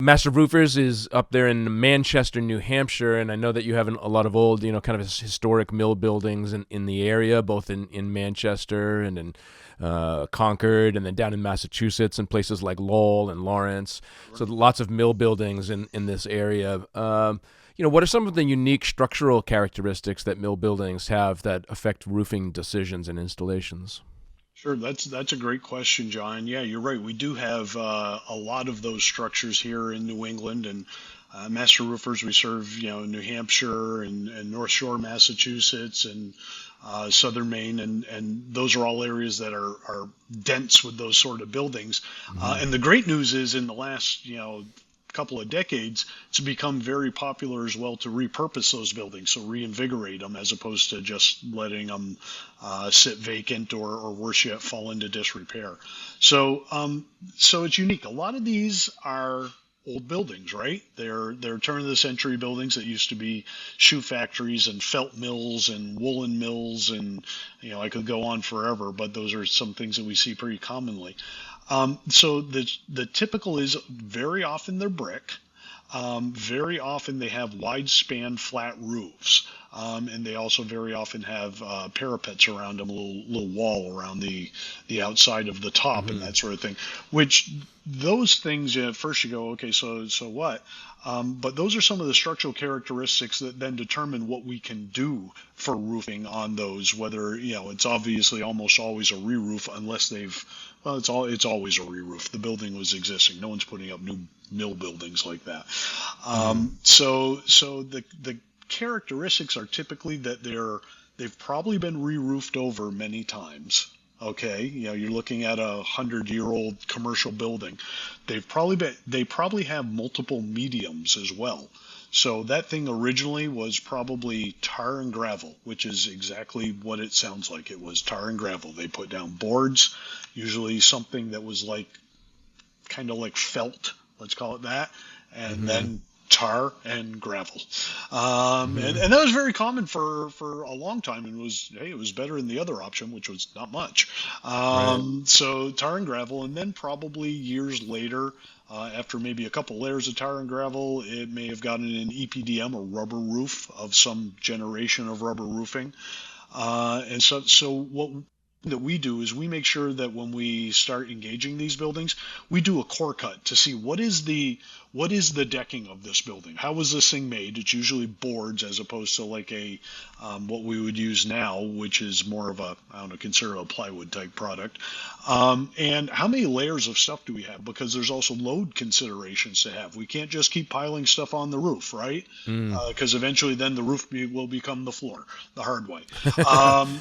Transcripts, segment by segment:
Master Roofers is up there in Manchester, New Hampshire, and I know that you have a lot of old, kind of historic mill buildings in the area, both in Manchester and in Concord, and then down in Massachusetts and places like Lowell and Lawrence. So lots of mill buildings in this area. What are some of the unique structural characteristics that mill buildings have that affect roofing decisions and installations? Sure, that's a great question, John. Yeah, you're right. We do have a lot of those structures here in New England, and Master Roofers we serve, New Hampshire and North Shore, Massachusetts, and Southern Maine, and those are all areas that are dense with those sort of buildings. Mm-hmm. And the great news is, in the last couple of decades, it's become very popular as well to repurpose those buildings, so reinvigorate them as opposed to just letting them sit vacant or worse yet, fall into disrepair. So it's unique. A lot of these are old buildings, right? They're turn of the century buildings that used to be shoe factories and felt mills and woolen mills, and I could go on forever, but those are some things that we see pretty commonly. So the typical is very often they're brick. Very often they have wide span flat roofs. And they also very often have parapets around them, a little wall around the outside of the top and Mm-hmm. that sort of thing. Which those things, at first you go, okay, so what? But those are some of the structural characteristics that then determine what we can do for roofing on those. Whether it's obviously almost always a re-roof unless they've well, it's always a re-roof. The building was existing. No one's putting up new mill buildings like that. Mm-hmm. So the characteristics are typically that they've probably been re-roofed over many times. Okay, you're looking at 100-year-old commercial building. They probably have multiple mediums as well. So that thing originally was probably tar and gravel, which is exactly what it sounds like. It was tar and gravel. They put down boards, usually something that was like kind of like felt, let's call it that, and Mm-hmm. then tar and gravel. And, Mm-hmm. and that was very common for a long time, and it was better than the other option, which was not much. Right. So tar and gravel, and then probably years later, after maybe a couple layers of tar and gravel, it may have gotten an EPDM, a rubber roof of some generation of rubber roofing. And so what that we do is we make sure that when we start engaging these buildings, we do a core cut to see what is the decking of this building. How was this thing made? It's usually boards as opposed to like a what we would use now, which is more of a I don't know, consider a plywood type product. And how many layers of stuff do we have? Because there's also load considerations to have. We can't just keep piling stuff on the roof, right? Mm. Because eventually then the roof will become the floor the hard way.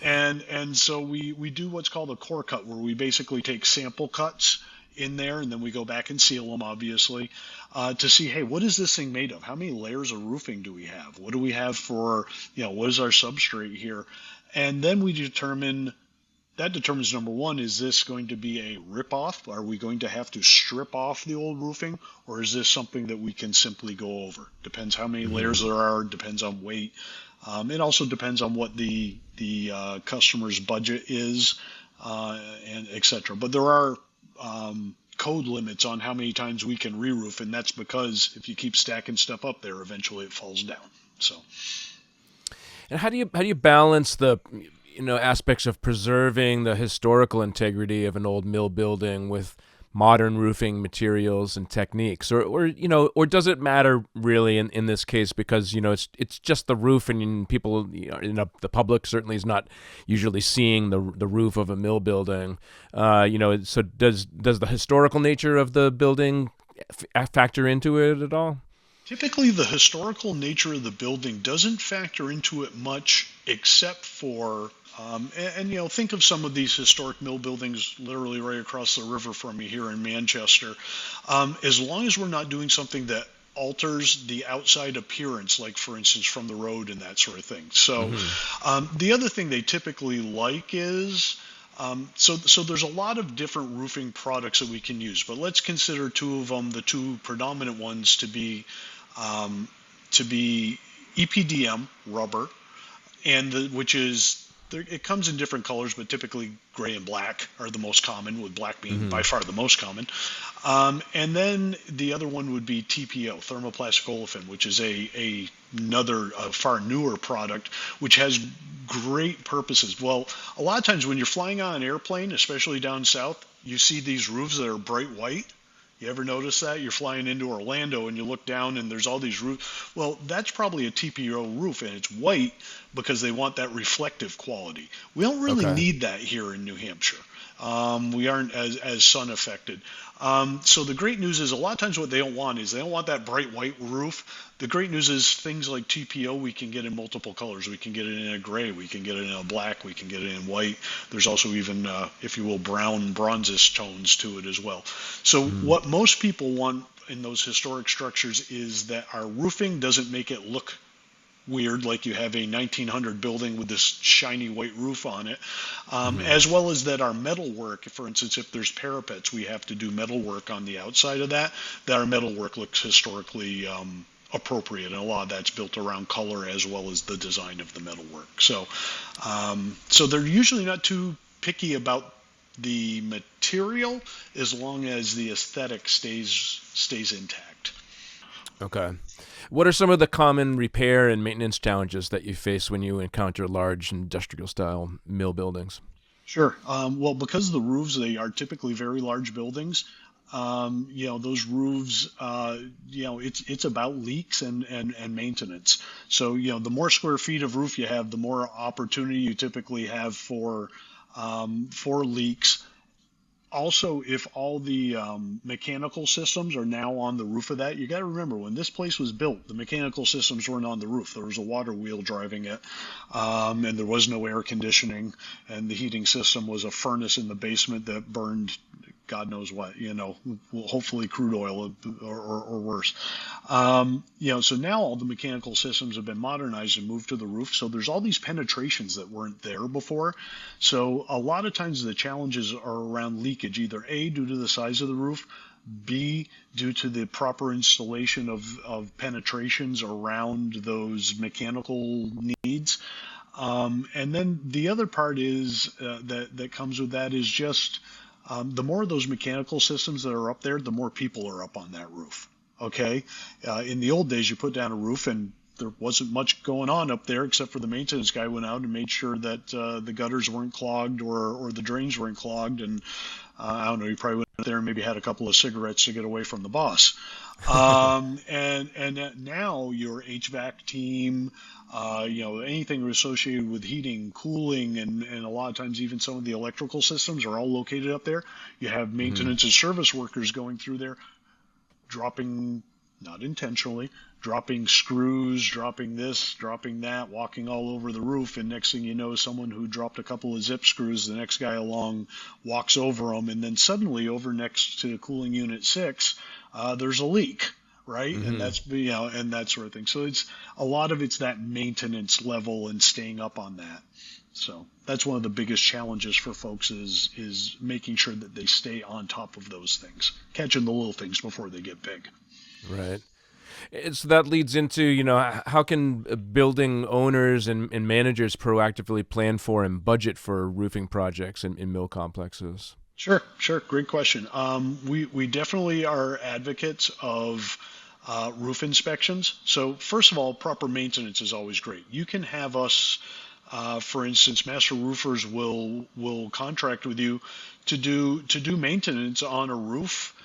And so we do what's called a core cut, where we basically take sample cuts in there, and then we go back and seal them, obviously, to see, hey, what is this thing made of? How many layers of roofing do we have? What do we have for, what is our substrate here? And then that determines, number one, is this going to be a rip-off? Are we going to have to strip off the old roofing, or is this something that we can simply go over? Depends how many Mm-hmm. layers there are, depends on weight. It also depends on what the customer's budget is, and et cetera. But there are code limits on how many times we can re-roof, and that's because if you keep stacking stuff up there, eventually it falls down. So And how do you balance the aspects of preserving the historical integrity of an old mill building with modern roofing materials and techniques, or does it matter really in this case, because it's just the roof, and people, the public certainly is not usually seeing the roof of a mill building. So does the historical nature of the building factor into it at all? typically the historical nature of the building doesn't factor into it much, except for think of some of these historic mill buildings literally right across the river from me here in Manchester. As long as we're not doing something that alters the outside appearance, like for instance from the road and that sort of thing. So Mm-hmm. the other thing they typically like is so there's a lot of different roofing products that we can use, but let's consider two of them, the two predominant ones, um, to be EPDM rubber, which is it comes in different colors, but typically gray and black are the most common, with black being Hmm. by far the most common. And then the other one would be TPO, thermoplastic olefin, which is another far newer product, which has great purposes. Well, a lot of times when you're flying on an airplane, especially down south, you see these roofs that are bright white. You ever notice that? You're flying into Orlando and you look down and there's all these roofs. Well, that's probably a TPO roof and it's white because they want that reflective quality. We don't really Okay. need that here in New Hampshire. We aren't as sun affected. So the great news is a lot of times what they don't want is they don't want that bright white roof. The great news is things like TPO we can get in multiple colors. We can get it in a gray, we can get it in a black, we can get it in white. There's also even, if you will, brown bronzish tones to it as well. So Mm. what most people want in those historic structures is that our roofing doesn't make it look weird, like you have a 1900 building with this shiny white roof on it, Hmm. as well as that our metal work, for instance, if there's parapets, we have to do metal work on the outside of that, that our metal work looks historically appropriate, and a lot of that's built around color as well as the design of the metal work. So they're usually not too picky about the material as long as the aesthetic stays intact. Okay. What are some of the common repair and maintenance challenges that you face when you encounter large industrial style mill buildings? Sure. Well, because the roofs, they are typically very large buildings. Those roofs, it's about leaks and maintenance. So, the more square feet of roof you have, the more opportunity you typically have for leaks. Also, if all the mechanical systems are now on the roof of that, you got to remember when this place was built, the mechanical systems weren't on the roof. There was a water wheel driving it, and there was no air conditioning, and the heating system was a furnace in the basement that burned God knows what, hopefully crude oil or worse. So now all the mechanical systems have been modernized and moved to the roof. So there's all these penetrations that weren't there before. So a lot of times the challenges are around leakage, either A, due to the size of the roof, B, due to the proper installation of penetrations around those mechanical needs. And then the other part is that comes with that is just the more of those mechanical systems that are up there, the more people are up on that roof. Okay, in the old days, you put down a roof and there wasn't much going on up there except for the maintenance guy went out and made sure that the gutters weren't clogged or the drains weren't clogged. And I don't know, he probably went out there and maybe had a couple of cigarettes to get away from the boss. And now your HVAC team, anything associated with heating, cooling, and a lot of times even some of the electrical systems are all located up there. You have Hmm. maintenance and service workers going through there, dropping, not intentionally, dropping screws, dropping this, dropping that, walking all over the roof. And next thing you know, someone who dropped a couple of zip screws, the next guy along walks over them. And then suddenly over next to cooling unit 6, there's a leak. Right, and Hmm. and that sort of thing. So it's a lot of it's that maintenance level and staying up on that. So that's one of the biggest challenges for folks is making sure that they stay on top of those things, catching the little things before they get big. Right. So that leads into, how can building owners and managers proactively plan for and budget for roofing projects in mill complexes? Sure, sure. Great question. We definitely are advocates of roof inspections. So first of all, proper maintenance is always great. You can have us, for instance, master roofers will contract with you to do maintenance on a roof.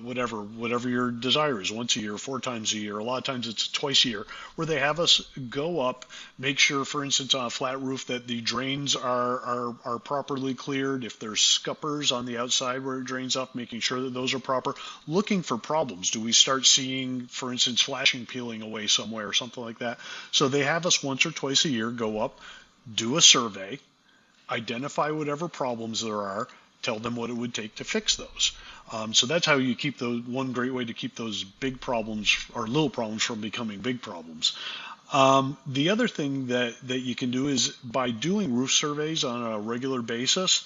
Whatever your desire is, once a year, 4 times a year. A lot of times it's twice a year, where they have us go up, make sure, for instance, on a flat roof that the drains are properly cleared. If there's scuppers on the outside where it drains up, making sure that those are proper. Looking for problems. Do we start seeing, for instance, flashing peeling away somewhere or something like that? So they have us once or twice a year go up, do a survey, identify whatever problems there are, tell them what it would take to fix those. So that's how you keep those. One great way to keep those big problems or little problems from becoming big problems. The other thing that you can do is by doing roof surveys on a regular basis,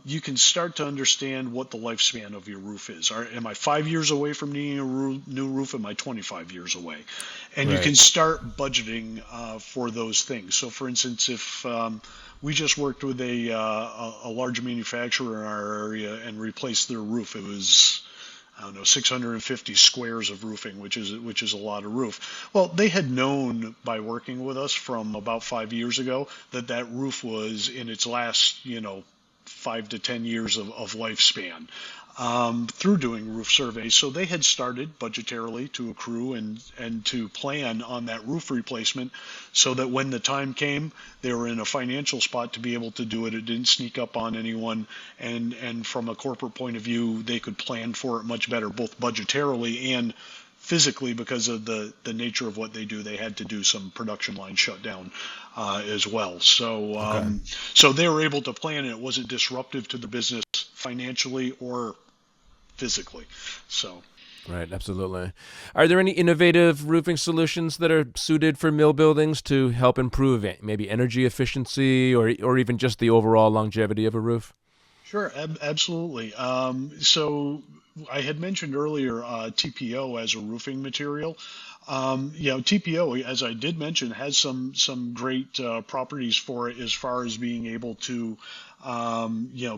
you can start to understand what the lifespan of your roof is. Am I 5 years away from needing a new roof? Am I 25 years away? And you Right. can start budgeting for those things. So, for instance, if we just worked with a large manufacturer in our area and replaced their roof, it was, I don't know, 650 squares of roofing, which is a lot of roof. Well, they had known by working with us from about 5 years ago that that roof was in its last, 5 to 10 years of lifespan through doing roof surveys. So they had started budgetarily to accrue and to plan on that roof replacement so that when the time came, they were in a financial spot to be able to do it. It didn't sneak up on anyone. And from a corporate point of view, they could plan for it much better, both budgetarily and physically because of the nature of what they do. They had to do some production line shutdown as well. So Okay. so they were able to plan, and it wasn't disruptive to the business financially or physically. So Right, absolutely. Are there any innovative roofing solutions that are suited for mill buildings to help improve maybe energy efficiency or even just the overall longevity of a roof? sure, absolutely. So I had mentioned earlier TPO as a roofing material. TPO, as I did mention, has some great properties for it as far as being able to,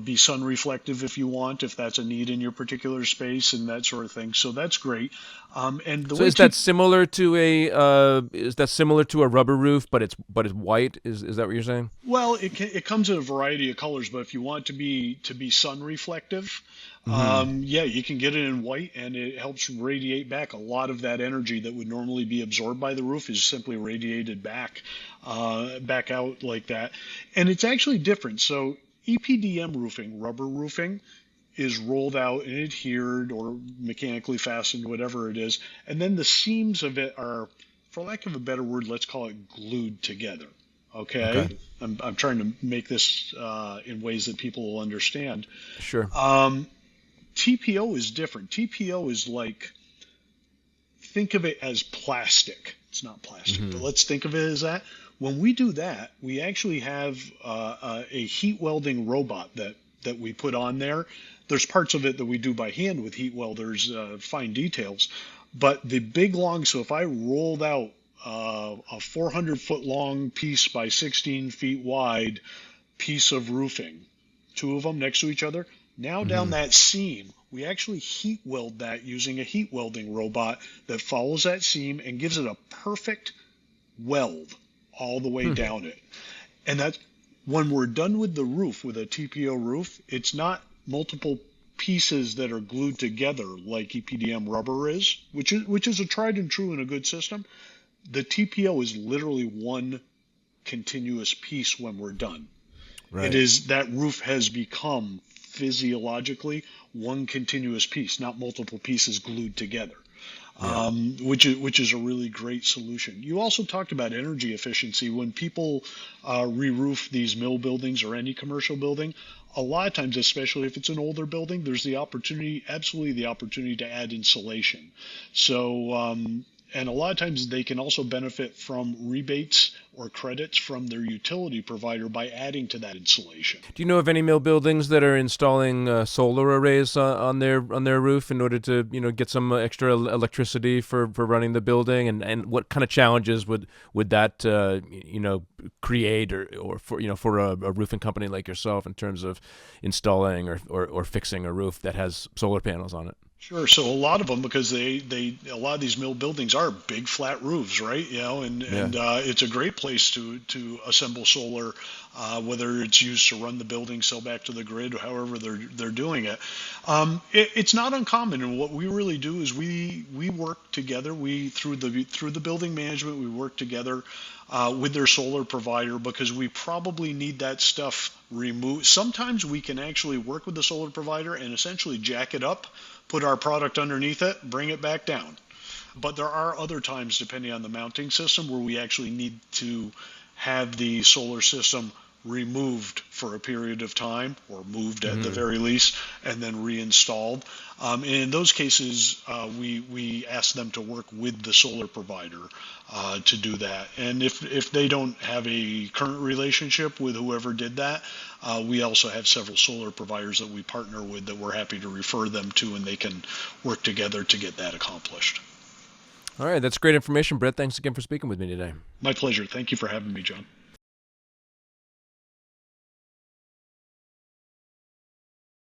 be sun reflective if you want, if that's a need in your particular space and that sort of thing. So that's great. And the So way is that similar to a rubber roof, but it's white? Is that what you're saying? Well, it comes in a variety of colors, but if you want to be sun reflective, Hmm. yeah, you can get it in white, and it helps radiate back a lot of that energy that would normally be absorbed by the roof is simply radiated back out like that, and it's actually different. So EPDM roofing, rubber roofing, is rolled out and adhered or mechanically fastened, whatever it is, and then the seams of it are, for lack of a better word, let's call it glued together. Okay. Okay, I'm trying to make this in ways that people will understand. Sure. Um, TPO is different. TPO is like, think of it as plastic. It's not plastic, but Hmm. let's think of it as that. When we do that, we actually have a heat welding robot that we put on there. There's parts of it that we do by hand with heat welders, fine details. But the big long, so if I rolled out a 400-foot long piece by 16 feet wide piece of roofing, two of them next to each other. Now down Hmm. that seam, we actually heat weld that using a heat welding robot that follows that seam and gives it a perfect weld all the way Hmm. down it. And that's when we're done with the roof, with a TPO roof, it's not multiple pieces that are glued together like EPDM rubber is, which is a tried and true and a good system. The TPO is literally one continuous piece when we're done. It Right. is that roof has become physiologically one continuous piece, not multiple pieces glued together, Yeah. which is a really great solution. You also talked about energy efficiency. When people re-roof these mill buildings or any commercial building, a lot of times, especially if it's an older building, there's the opportunity, absolutely the opportunity to add insulation. So, and a lot of times they can also benefit from rebates or credits from their utility provider by adding to that insulation. Do you know of any mill buildings that are installing solar arrays on their roof in order to get some extra electricity for running the building? And what kind of challenges would that create or for a roofing company like yourself in terms of installing or fixing a roof that has solar panels on it? Sure. So a lot of them, because a lot of these mill buildings are big flat roofs, right? Yeah. And it's a great place to assemble solar, whether it's used to run the building, sell back to the grid, or however they're doing it. It's not uncommon, and what we really do is we work together. We through the building management, we work together with their solar provider because we probably need that stuff removed. Sometimes we can actually work with the solar provider and essentially jack it up, put our product underneath it, bring it back down. But there are other times, depending on the mounting system, where we actually need to have the solar system removed for a period of time, or moved at the Hmm. very least, and then reinstalled. And in those cases, we ask them to work with the solar provider to do that. And if they don't have a current relationship with whoever did that, we also have several solar providers that we partner with that we're happy to refer them to, and they can work together to get that accomplished. All right, that's great information, Brett. Thanks again for speaking with me today. My pleasure. Thank you for having me, John.